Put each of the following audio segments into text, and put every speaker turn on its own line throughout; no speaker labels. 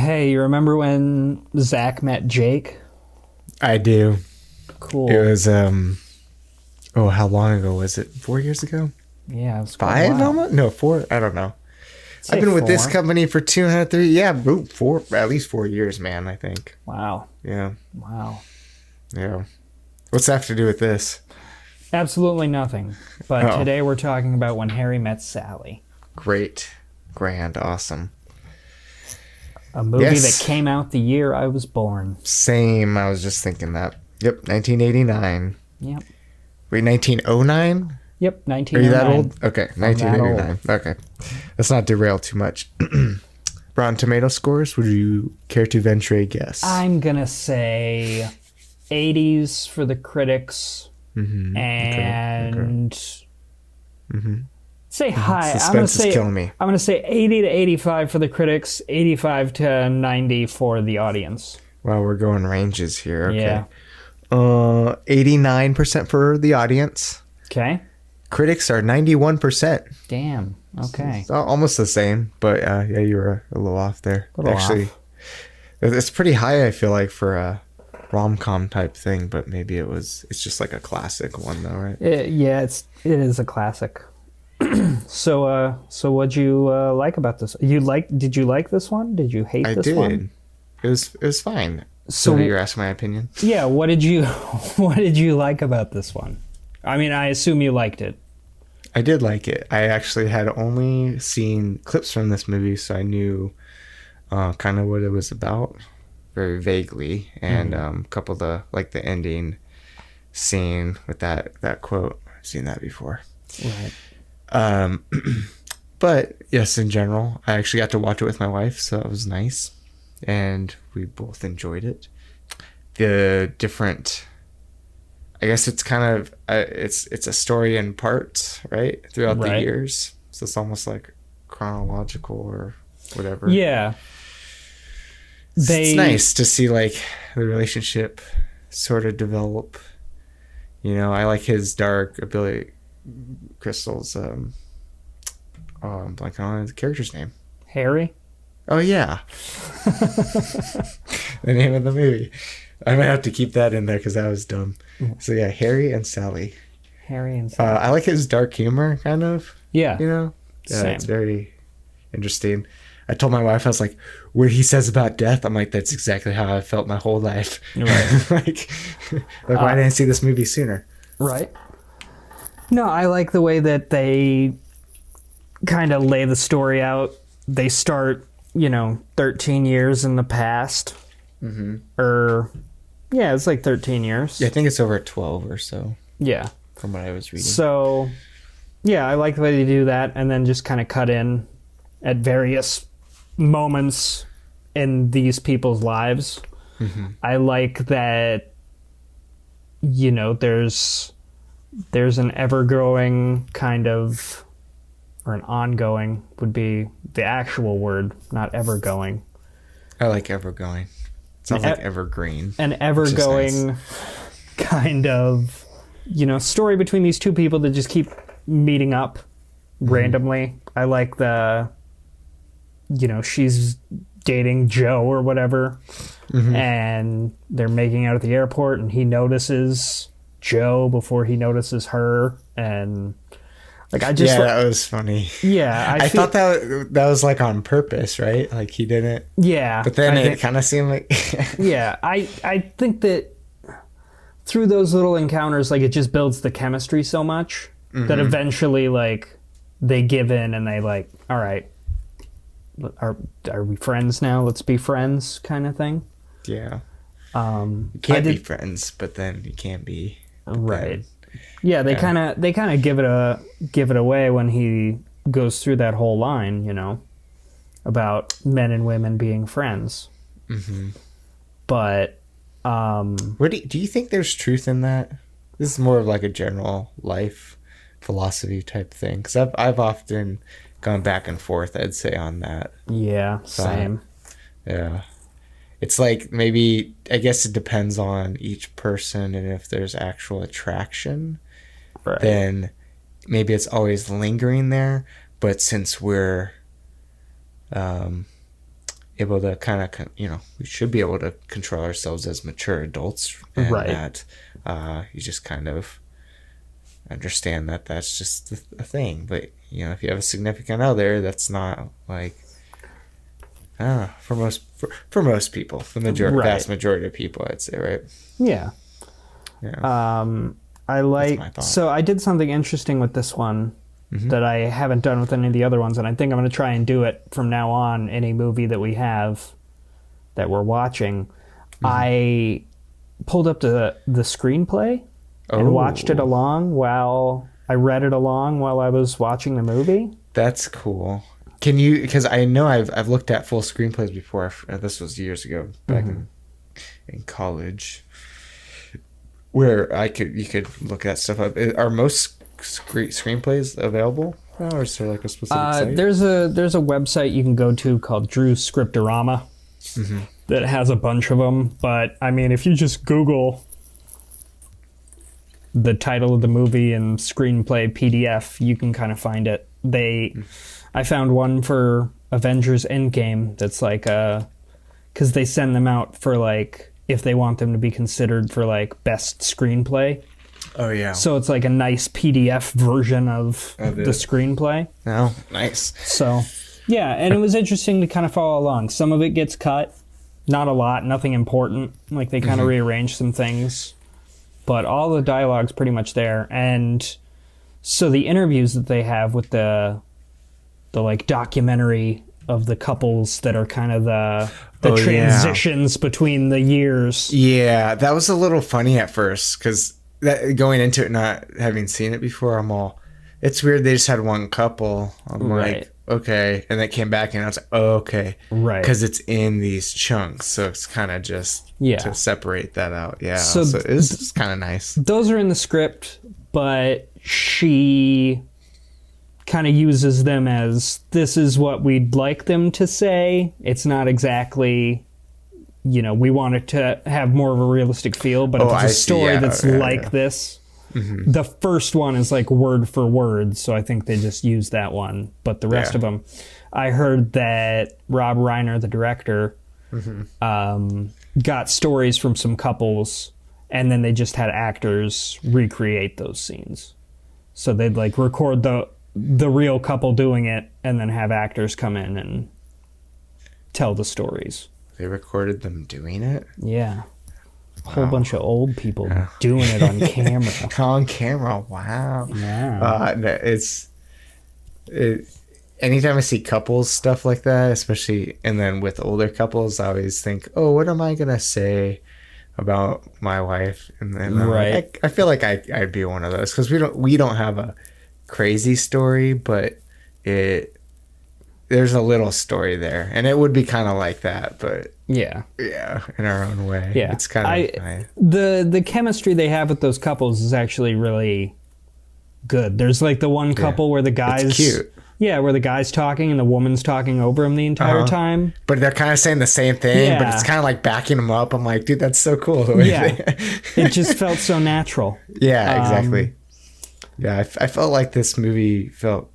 Hey, you remember when Zach met Jake?
I do.
Cool.
It was how long ago was it? 4 years ago?
Yeah, it was quite a
5
while.
almost? No, 4. I don't know.
Say
I've been with this
4.
company for 203. Yeah, 4. At least 4 years, man. I think.
Wow.
Yeah.
Wow.
Yeah. What's that have to do with this?
Absolutely nothing. But
Oh.
today we're talking about when Harry met Sally.
Great. Grand. Awesome.
A movie
Yes.
that came out the year I was born.
Same. I was just thinking that. Yep. 1989.
Yep.
Wait, 1909?
Yep,
Are
1909.
you that old? Okay.
I'm that
1989. Okay. Let's not derail too much. Rotten Tomato scores. Would you care to venture a guess?
I'm going to say 80s for the critics
Mm-hmm.
and say high.
Suspense is killing me.
I'm going to say 80 to 85 for the critics, 85 to 90 for the audience.
Wow, we're going ranges here. Okay.
Yeah.
89% for the audience.
Okay.
Critics are 91%.
Damn. Okay.
It's almost the same, but yeah, you were a little off there.
Little
Actually,
off.
It's pretty high, I feel like, for a rom-com type thing, but maybe it's just like a classic one though, right?
Yeah, it is a classic. So what'd you like about this? Did you like this one? Did you hate this one?
I did. It was fine.
So
So you're asking my opinion?
yeah, what did you like about this one? I mean, I assume you liked it.
I did like it. I actually had only seen clips from this movie, so I knew kind of what it was about very vaguely, and a couple of the ending scene with that quote. I've seen that before.
Right.
But yes, in general, I actually got to watch it with my wife, so it was nice, and we both enjoyed it. The different, I guess it's kind of it's a story in parts, right, throughout the
Right.
years. So it's almost like chronological or whatever.
Yeah.
It's nice to see like the relationship sort of develop. You know, I like his dark ability. Crystal's I'm blanking on the character's name.
Harry?
Oh yeah. The name of the movie. I might have to keep that in there because that was dumb. So yeah, Harry and Sally.
Harry and Sally.
I like his dark humor, kind of.
Yeah.
You know, yeah,
Same.
it's very interesting. I told my wife, I was like, what he says about death, I'm like, that's exactly how I felt my whole life.
Right.
like why didn't I see this movie sooner?
Right. No, I like the way that they kind of lay the story out. They start, 13 years in the past.
Mm-hmm.
Yeah, it's like 13 years.
Yeah, I think it's over 12 or so
Yeah.
from what I was reading.
So, yeah, I like the way they do that and then just kind of cut in at various moments in these people's lives.
Mm-hmm.
I like that, there's an ever-growing kind of, or an ongoing would be the actual word, not ever-going.
I like Evergoing. Sounds like Evergreen.
An ever-going kind of, story between these two people that just keep meeting up randomly. I like she's dating Joe or whatever, and they're making out at the airport, and he notices Joe before he notices her, and
that was funny.
Yeah,
I thought that was like on purpose, right? Like he didn't.
Yeah,
But then it kind of seemed like.
Yeah, I think that through those little encounters, like it just builds the chemistry so much that eventually, like, they give in and they like, all right, are we friends now? Let's be friends, kind of thing.
Yeah. You can't be friends, but then you can't be.
Right. Yeah, they kind of give it away when he goes through that whole line, about men and women being friends.
Mm-hmm.
But
what do you think there's truth in that? This is more of like a general life philosophy type thing, because I've often gone back and forth, I'd say, on that.
Yeah, same.
Yeah. It's like maybe, I guess it depends on each person, and if there's actual attraction,
Right.
then maybe it's always lingering there. But since we're able to kind of, we should be able to control ourselves as mature adults, and
Right.
that you just kind of understand that that's just a thing. But if you have a significant other, that's not like, for most people, the
Right.
vast majority of people, I'd say, right?
Yeah.
Yeah.
I
my thought.
so I did something interesting with this one that I haven't done with any of the other ones, and I think I'm going to try and do it from now on. Any movie that we have that we're watching, I pulled up the screenplay and watched it along while I read it along while I was watching the movie.
That's cool. Can you? Because I know I've looked at full screenplays before. This was years ago, back in college, where you could look that stuff up. Are most screenplays available, or is there like a specific site?
There's a website you can go to called Drew Scriptorama that has a bunch of them. But I mean, if you just Google the title of the movie and screenplay PDF, you can kind of find it. I found one for Avengers Endgame that's like because they send them out for like if they want them to be considered for like best screenplay.
Oh yeah.
So it's like a nice PDF version of the screenplay.
Oh, nice.
So yeah, and it was interesting to kind of follow along. Some of it gets cut, not a lot, nothing important. Like they kind of rearrange some things, but all the dialogue's pretty much there. And so the interviews that they have with the like documentary of the couples that are kind of the transitions between the years.
Yeah, that was a little funny at first because going into it not having seen it before, it's weird they just had one couple. I'm like, okay, and then came back and I was like, oh, okay,
right,
because it's in these chunks, so it's kind of just to separate that out. Yeah, so it's kind of nice.
Those are in the script, but she kind of uses them as this is what we'd like them to say. It's not exactly, we want it to have more of a realistic feel, but if it's a story that's like this, the first one is like word for word, so I think they just use that one. But the rest of them, I heard that Rob Reiner, the director, got stories from some couples, and then they just had actors recreate those scenes. So they'd like record the real couple doing it, and then have actors come in and tell the stories.
They recorded them doing it? Yeah.
A whole bunch of old people doing it on camera.
On camera, wow.
Yeah.
Anytime I see couples stuff like that, especially, and then with older couples, I always think, oh, what am I going to say about my wife? And then I feel like I'd be one of those, because we don't have a crazy story, but there's a little story there, and it would be kind of like that, but yeah, in our own way. Yeah, it's kind of
the chemistry they have with those couples is actually really good. There's like the one couple where the guy's
cute.
Yeah, where the guy's talking and the woman's talking over him the entire time.
But they're kind of saying the same thing, but it's kind of like backing him up. I'm like, dude, that's so cool.
It just felt so natural.
Yeah, exactly. I felt like this movie felt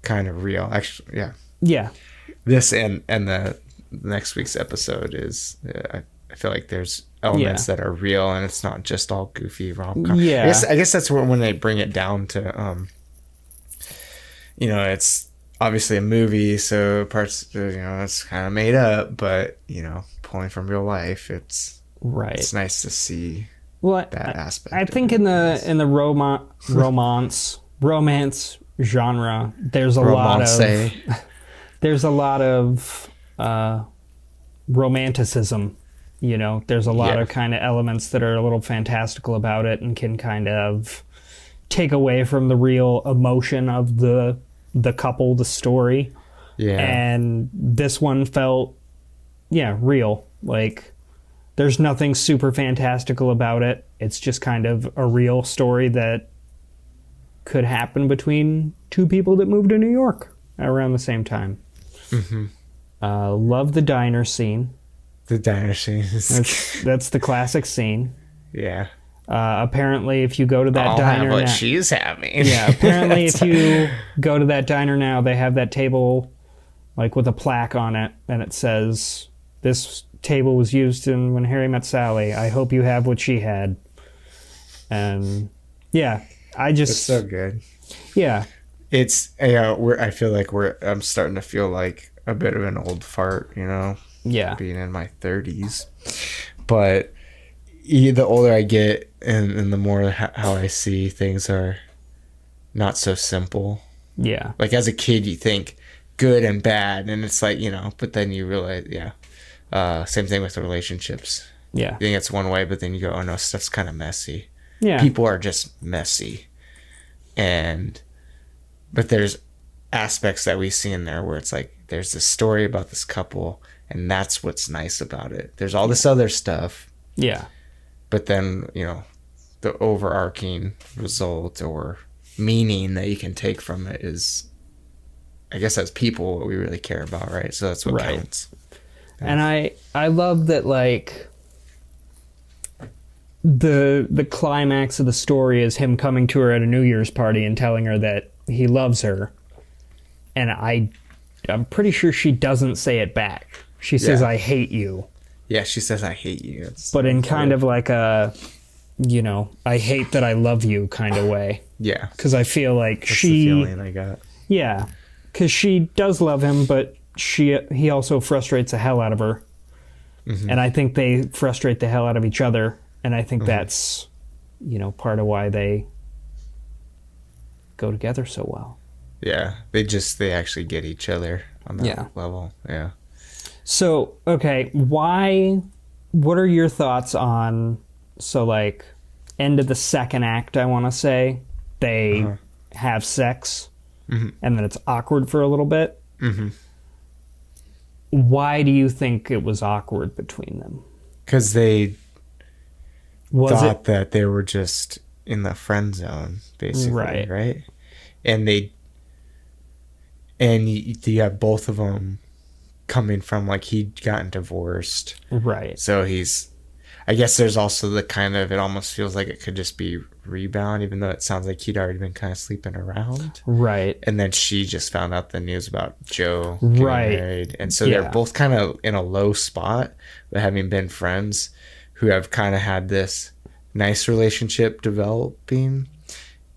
kind of real. Actually, yeah. This and the next week's episode is, I feel like there's elements that are real, and it's not just all goofy rom-com. Yeah. I guess that's when they bring it down to, it's obviously a movie, so parts, it's kind of made up, but, pulling from real life, it's nice to see that aspect.
I think in the romance genre, there's a lot of romanticism. There's a lot of kind of elements that are a little fantastical about it and can kind of take away from the real emotion of the couple, the story. Yeah. And this one felt, real. Like, there's nothing super fantastical about it. It's just kind of a real story that could happen between two people that moved to New York around the same time. Love the diner scene.
The diner scene.
That's the classic scene.
Yeah.
Apparently, if you go to that diner
have what
now,
she's having.
Yeah. Apparently, if you go to that diner now, they have that table, like with a plaque on it, and it says, this table was used in When Harry Met Sally. I hope you have what she had. And yeah,
It's so good.
Yeah.
It's I feel like I'm starting to feel like a bit of an old fart, you know.
Yeah.
Being in my 30s, but the older I get, and the more how I see things are not so simple.
Yeah.
Like as a kid, you think good and bad, and it's like, you know, but then you realize, same thing with the relationships.
Yeah.
You think it's one way, but then you go, oh no, stuff's kind of messy.
Yeah.
People are just messy, but there's aspects that we see in there where it's like there's this story about this couple, and that's what's nice about it. There's all this other stuff.
Yeah.
But then, you know, the overarching result or meaning that you can take from it is, I guess, as people, what we really care about, right? So that's what counts. Yeah.
And I love that, like, the climax of the story is him coming to her at a New Year's party and telling her that he loves her. And I'm pretty sure she doesn't say it back. She says, I hate you.
Yeah, she says, I hate you.
But in kind of like a, you know, I hate that I love you kind of way.
Yeah.
Because I feel like
That's the feeling I got.
Yeah. Because she does love him, but he also frustrates the hell out of her. Mm-hmm. And I think they frustrate the hell out of each other. And I think that's, you know, part of why they go together so well.
Yeah. They actually get each other on that level. Yeah.
So, okay, what are your thoughts on, so like, end of the second act, I want to say, they have sex, and then it's awkward for a little bit. Mm-hmm. Why do you think it was awkward between them?
Because they thought that they were just in the friend zone, basically, right? And you have both of them coming from, like, he'd gotten divorced,
right?
So I guess there's also the kind of, it almost feels like it could just be rebound, even though it sounds like he'd already been kind of sleeping around,
right?
And then she just found out the news about Joe getting married, and so they're both kind of in a low spot, but having been friends who have kind of had this nice relationship developing,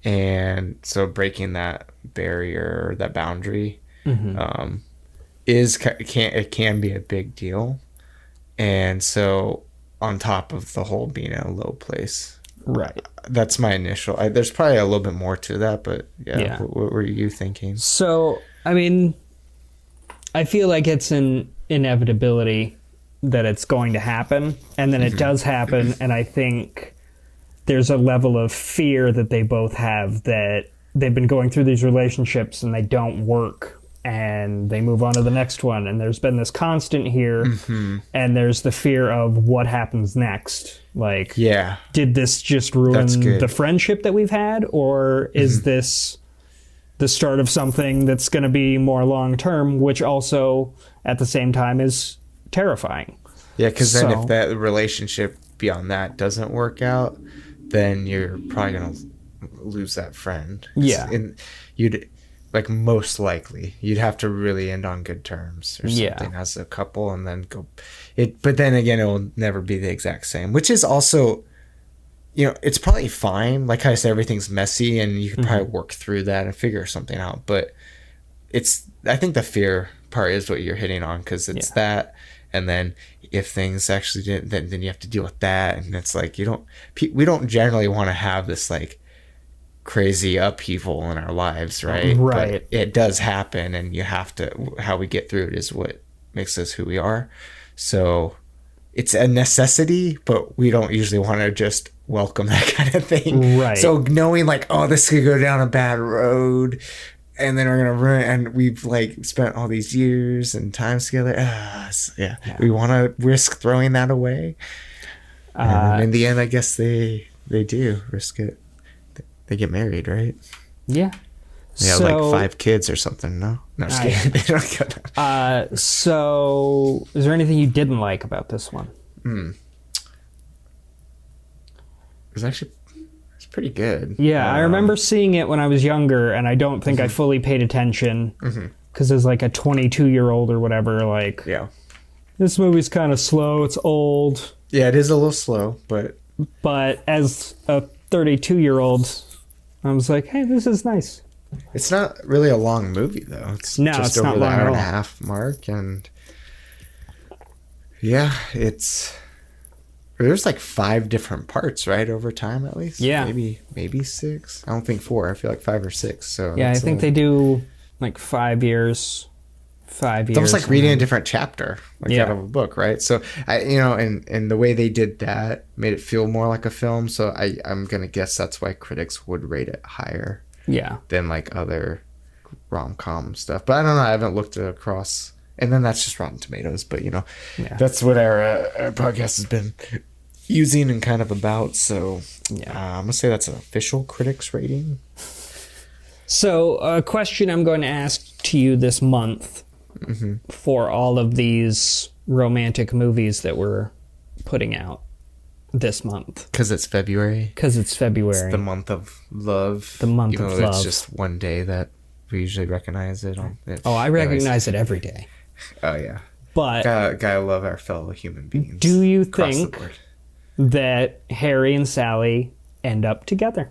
and so breaking that barrier or that boundary it can be a big deal. And so on top of the whole being in a low place,
right?
That's my initial, there's probably a little bit more to that, but what were you thinking?
So I mean, I feel like it's an inevitability that it's going to happen, and then it does happen, and I think there's a level of fear that they both have, that they've been going through these relationships and they don't work, and they move on to the next one, and there's been this constant here, and there's the fear of what happens next. Like, did this just ruin the friendship that we've had, or is this the start of something that's going to be more long-term, which also, at the same time, is terrifying.
Yeah, because then if that relationship beyond that doesn't work out, then you're probably going to lose that friend.
Yeah.
And you'd, like, most likely, you'd have to really end on good terms or something as a couple, and then go it. But then again, it will never be the exact same, which is also, you know, it's probably fine. Like I said, everything's messy, and you could probably work through that and figure something out. But I think the fear part is what you're hitting on, because it's that, and then if things actually didn't, then you have to deal with that, and it's like we don't generally want to have this, like, crazy upheaval in our lives, right? But it does happen, and you have to, how we get through it is what makes us who we are. So it's a necessity, but we don't usually want to just welcome that kind of thing.
Right.
So knowing, like, oh, this could go down a bad road, and then we're gonna ruin it, and we've, like, spent all these years and times together. We want to risk throwing that away. And in the end, I guess they do risk it. They get married, right?
Yeah.
They have like 5 kids or something, no? No, just kidding. They don't get that.
So, is there anything you didn't like about this one?
It was pretty good.
Yeah, I remember seeing it when I was younger, and I don't think I fully paid attention, because as, like, a 22-year-old or whatever, like, this movie's kind of slow. It's old.
Yeah, it is a little slow, but
as a 32-year-old, I was like, hey, this is nice.
It's not really a long movie, though. It's
No,
just
it's
over
not
the
long at
hour and a
all.
half mark, and yeah, there's like 5 different parts, right, over time at least.
Yeah,
maybe 6. I don't think 4. I feel like 5 or 6. So
yeah, I think they do like 5 years. 5 years.
It's almost like reading a different chapter, like out of a book, right? So and the way they did that made it feel more like a film. So I'm gonna guess that's why critics would rate it higher.
Yeah.
Than like other rom-com stuff. But I don't know. I haven't looked across. And then that's just Rotten Tomatoes. But, that's what our podcast has been using and kind of about. So I'm going to say that's an official critics rating.
So a question I'm going to ask to you this month for all of these romantic movies that we're putting out this month.
Because it's February.
It's
the month of love.
The month
even
of
though
love.
It's just one day that we usually recognize it on.
I recognize it every day.
Oh, yeah.
But
gotta love our fellow human beings.
Do you
across the
think
board.
that Harry and Sally end up together?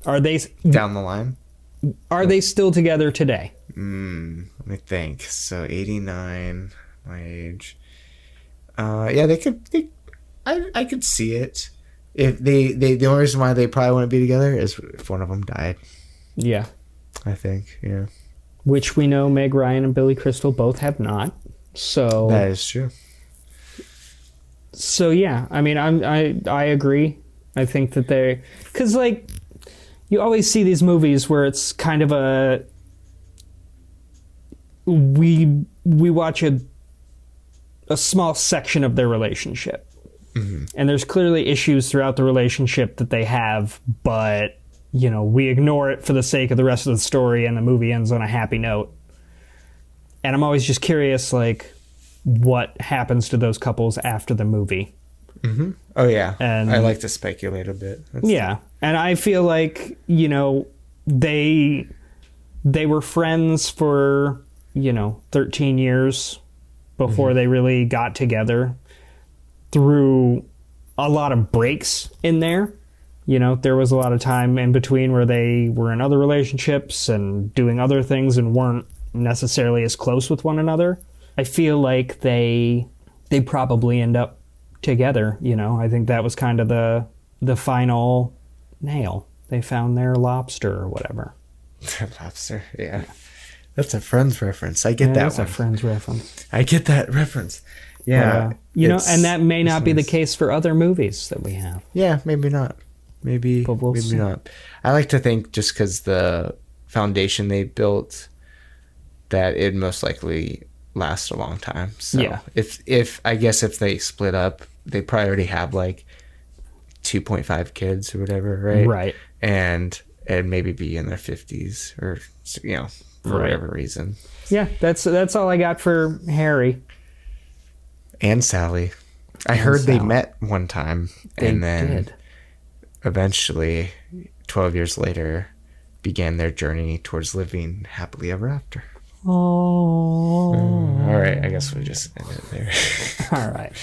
Are they
down the line?
Are they still together today?
Let me think. So 89, my age. Yeah, they could. I could see it. If the only reason why they probably wouldn't be together is if one of them died.
Yeah.
I think. Yeah.
Which we know Meg Ryan and Billy Crystal both have not. So
that is true.
So yeah, I mean, I agree. I think that because like you always see these movies where it's kind of we watch a small section of their relationship. And there's clearly issues throughout the relationship that they have, but, we ignore it for the sake of the rest of the story and the movie ends on a happy note. And I'm always just curious, like, what happens to those couples after the movie.
Mm-hmm. Oh, yeah.
And
I like to speculate a bit.
Yeah. And I feel like, they were friends for, 13 years before they really got together. Through a lot of breaks in there. There was a lot of time in between where they were in other relationships and doing other things and weren't necessarily as close with one another. I feel like they probably end up together, I think that was kind of the final nail. They found their lobster or whatever.
Lobster, yeah. That's a Friends reference. I get that
that's
one.
a Friends reference.
I get that reference. Yeah.
And that may not be the case for other movies that we have.
Yeah, maybe not. Maybe
see.
not. I like to think just because the foundation they built, that it'd most likely last a long time. So
yeah.
If I guess if they split up, they probably already have like 2.5 kids or whatever, right?
Right.
And maybe be in their 50s or for whatever reason.
Yeah, that's all I got for Harry.
And Sally. I heard they met one time and then eventually 12 years later began their journey towards living happily ever after.
Oh.
All right, I guess we'll just end it there.
All right.